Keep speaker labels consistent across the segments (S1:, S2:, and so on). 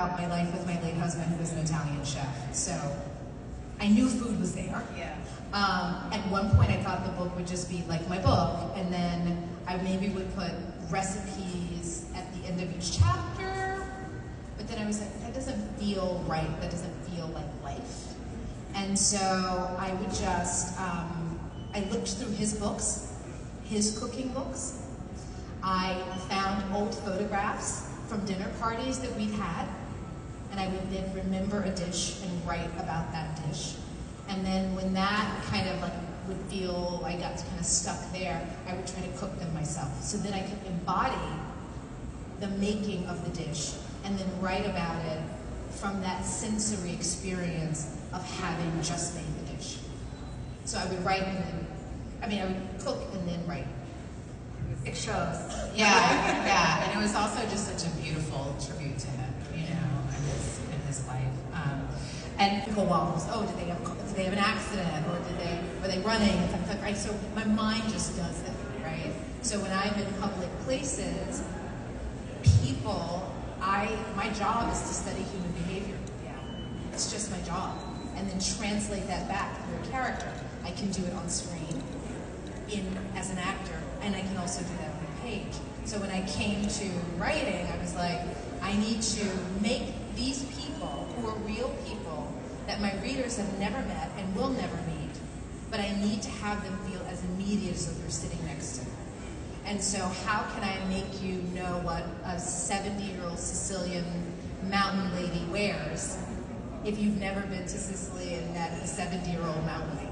S1: about my life with my late husband, who was an Italian chef. So I knew food was there.
S2: Yeah.
S1: At one point, I thought the book would just be like my book, and then I maybe would put recipes at the end of each chapter. But then I was like, that doesn't feel right. That doesn't feel like life. And so I would just, I looked through his books, his cooking books. I found old photographs from dinner parties that we'd had, and I would then remember a dish and write about that dish. And then when that kind of like would feel I got kind of stuck there, I would try to cook them myself. So then I could embody the making of the dish and then write about it from that sensory experience of having just made the dish. So I would write and then, I would cook and then write.
S2: It shows.
S1: Yeah, yeah.
S3: And it was also just such a beautiful tribute to him, you know, in his life.
S1: And people always, oh, did they have an accident, or were they running and stuff like that, right? So my mind just does that, right? So when I'm in public places, people, my job is to study human behavior.
S2: Yeah.
S1: It's just my job, and then translate that back through a character. I can do it on screen, as an actor, and I can also do that on a page. So when I came to writing, I was like, I need to make these people who are real people that my readers have never met and will never meet, but I need to have them feel as immediate as though they're sitting next to me. And so how can I make you know what a 70-year-old Sicilian mountain lady wears if you've never been to Sicily and met a 70-year-old mountain lady?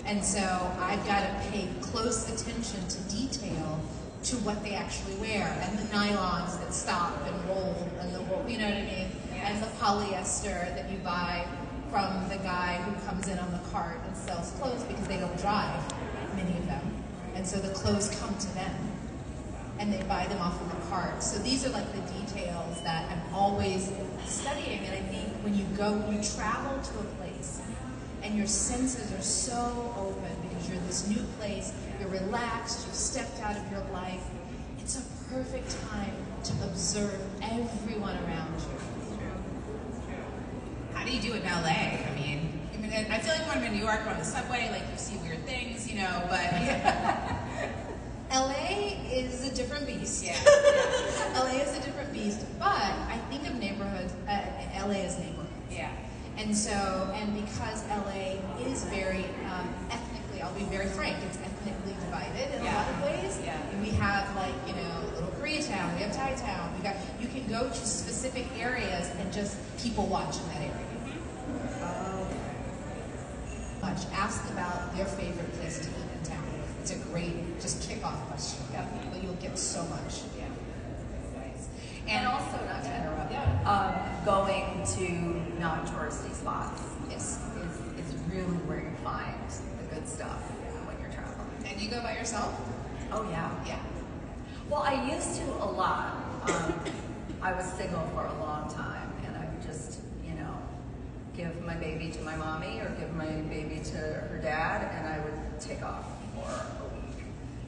S1: And so I've got to pay close attention to detail to what they actually wear, and the nylons that stop and roll, and the wool, you know what I mean? And the polyester that you buy from the guy who comes in on the cart and sells clothes, because they don't drive, many of them. And so the clothes come to them, and they buy them off of the cart. So these are like the details that I'm always studying, and I think when you travel to a place, and your senses are so open because you're in this new place, you're relaxed, you've stepped out of your life, it's a perfect time to observe everyone around you.
S3: How do you do it in LA? I mean, I feel like when I'm in New York or on the subway, like you see weird things, you know, but...
S1: LA is a different beast.
S3: Yeah.
S1: LA is a different beast, but I think of neighborhoods, LA as neighborhoods.
S3: Yeah.
S1: And so, and because LA is very ethnically, I'll be very frank, it's ethnically divided in a lot of ways.
S3: Yeah.
S1: And we have like, you know, Little Koreatown, we have Thai Town, you can go to specific areas and just people watch in that area. Ask about their favorite place to eat in town. It's a great, just kick-off question. Yeah. But you'll get so much.
S2: Yeah. Nice. And also, not to interrupt, going to non-touristy spots is really where you find the good stuff when you're traveling.
S3: And you go by yourself?
S2: Oh yeah.
S3: Yeah.
S2: Well, I used to a lot. I was single for a long time, and I would just, you know, give my baby to my mommy or give my baby to her dad, and I would take off for a week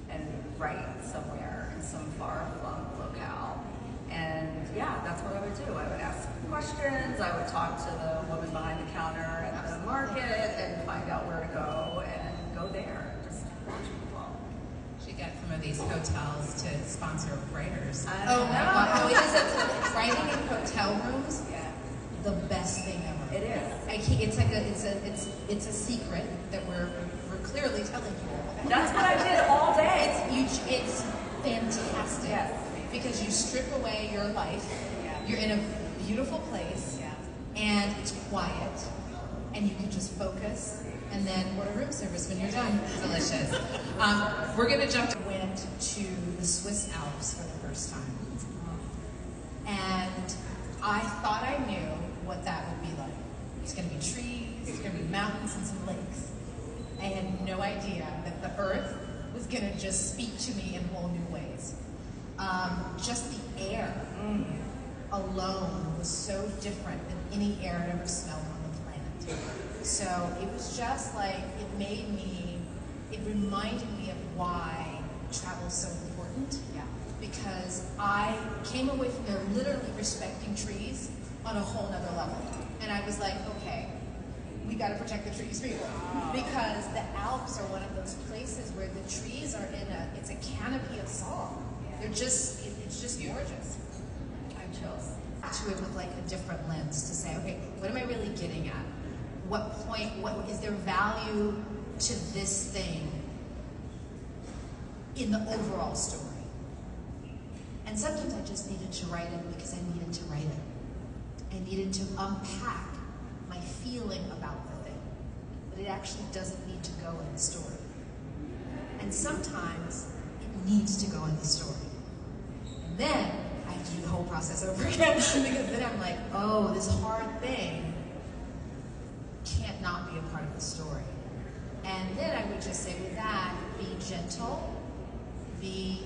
S2: and write somewhere in some far-flung locale. And yeah, that's what I would do. I would ask questions, I would talk to the woman behind the counter at the market and find out where to go and go there. Just watch people.
S3: Should get some of these hotels to sponsor writers.
S1: Oh my God. Oh, is it writing in hotel rooms?
S2: Yeah.
S1: The best thing ever.
S2: It is.
S1: It's a secret that we're clearly telling you.
S2: That's what I did all day.
S1: It's fantastic.
S2: Yes.
S1: Because you strip away your life.
S2: Yeah.
S1: You're in a beautiful place.
S2: Yeah.
S1: And it's quiet. And you can just focus. And then order room service when you're done.
S3: Delicious. We're going to jump.
S1: I went to the Swiss Alps for the first time. And I thought I knew what that would be like. It's going to be trees, it's going to be mountains and some lakes. I had no idea that the earth was going to just speak to me in whole new ways. Just the air alone was so different than any air I'd ever smelled on the planet. So it was just like, it reminded me of why travel is so important.
S2: Yeah.
S1: Because I came away from there literally respecting trees on on a whole nother level. And I was like, okay, we got to protect the trees, people, because the Alps are one of those places where the trees are it's a canopy of song. They're just, it's just gorgeous.
S2: I'm chills.
S1: To it with like a different lens to say, okay, what am I really getting at? What point, what is there value to this thing in the overall story? And sometimes I just needed to write it because I needed to write it. I needed to unpack my feeling about the thing, but it actually doesn't need to go in the story. And sometimes it needs to go in the story. And then I have to do the whole process over again because then I'm like, oh, this hard thing can't not be a part of the story. And then I would just say with that, be gentle, be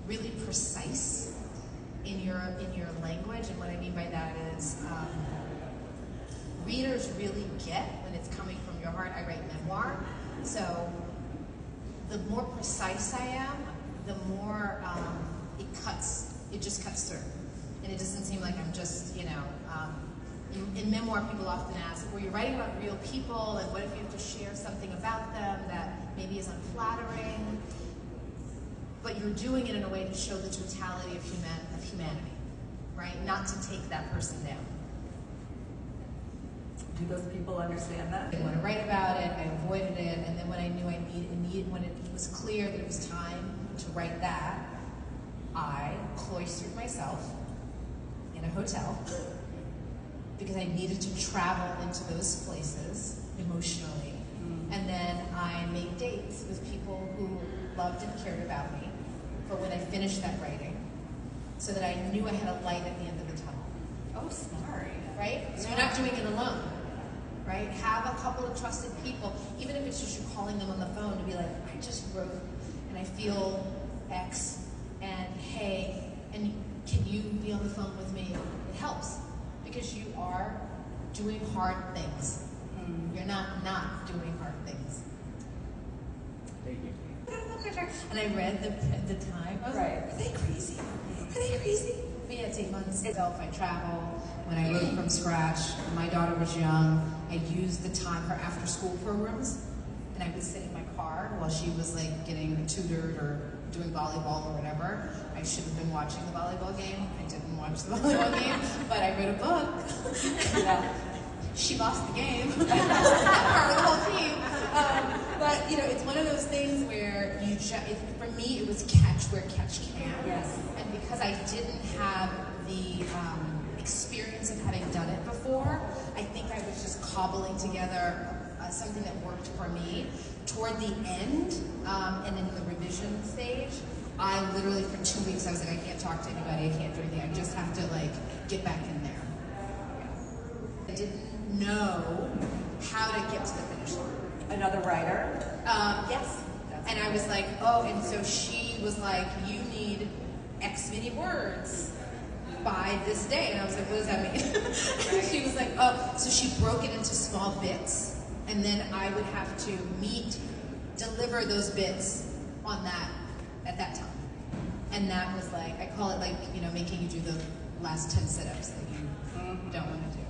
S1: really precise in your language. And what I mean by that is readers really get when it's coming from your heart. I write memoir, so the more precise I am, the more it just cuts through. And it doesn't seem like I'm just, in memoir, people often ask, were you writing about real people, and what if you have to share something about them that maybe is unflattering? But you're doing it in a way to show the totality of humanity, right? Not to take that person down.
S2: Do those people understand that?
S1: I didn't want to write about it, I avoided it, and then when I knew when it was clear that it was time to write that, I cloistered myself in a hotel because I needed to travel into those places emotionally. And then I made dates with people who loved and cared about me for when I finished that writing, so that I knew I had a light at the end of the tunnel.
S2: Oh, smart.
S1: Right? So you're not doing it alone, right? Have a couple of trusted people, even if it's just you calling them on the phone to be like, I just wrote and I feel X, and hey, and can you be on the phone with me? It helps because you are doing hard things. You're not doing hard things.
S4: Thank you.
S1: And I read the time. I was like, are they crazy? Are they crazy? But yeah, it's 8 months. If I travel, when I wrote from scratch, my daughter was young, I used the time for after school programs, and I would sit in my car while she was like getting tutored or doing volleyball or whatever. I should have been watching the volleyball game. I didn't watch the volleyball game, but I read a book.
S2: Yeah.
S1: She lost the game. Part of the whole team. But it's one of those things where for me, it was catch where catch can.
S2: Yes.
S1: And because I didn't have the experience of having done it before, I think I was just cobbling together something that worked for me. Toward the end, and in the revision stage, I literally for 2 weeks I was like, I can't talk to anybody, I can't do anything. I just have to get back in there. I didn't know how to get to the finish line.
S2: Another writer?
S1: Yes. And I was like, oh, and so she was like, you need X many words by this day. And I was like, what does that mean? And she was like, oh, so she broke it into small bits. And then I would have to deliver those bits at that time. And that was I call it making you do the last 10 sit-ups that you don't want to do.